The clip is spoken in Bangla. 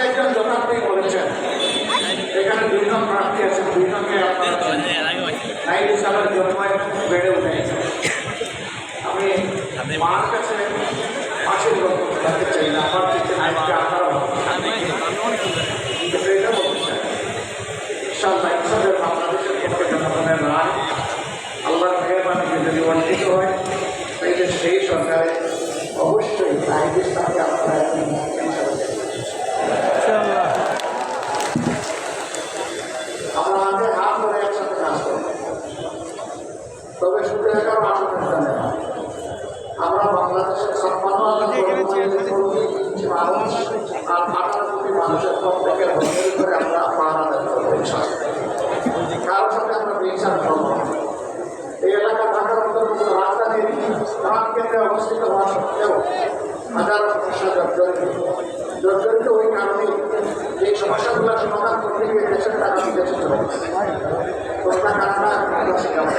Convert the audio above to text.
একজন যথার্থই বলেছেন এখানে দুইজন প্রার্থী আছেন, দুইজনকে নাইট হিসাবের জন্য বেড়ে উঠেছে। আমি মার কাছে আশীর্বাদ করতে চাই না, আমার দিকে নাইটকে আপনারা এটা বলতে চাই ইনশাআল্লাহ হিসাবের বাংলাদেশের পক্ষে জনগণের রায় আল্লাহর মেহরবানিতে যদি বঞ্চিত হয় তাইলে সেই সরকারে অবশ্যই নাইট ইসলামকে আপনারা আমরা আমাদের হাত ধরে একসাথে কাজ করব। তবে শুধু একা মানুষ আমরা বাংলাদেশের সম্মান মানুষ আর 18 কোটি মানুষের প্রত্যেকের ভোটের করে আমরা পাহারা দেন করবো। কারোর সাথে আমরা বিচার করবো। এই এলাকা ঢাকার মতো কোনো রাস্তা নেই, প্রাণ কেন্দ্রে অবস্থিত হওয়া সত্ত্বেও হাজারো সমস্যা জর্জরিত। ওই কারণে এই সমস্যাগুলো সমাধান করতে গিয়ে দেশের টাকা বিদেশে চলে গেছে।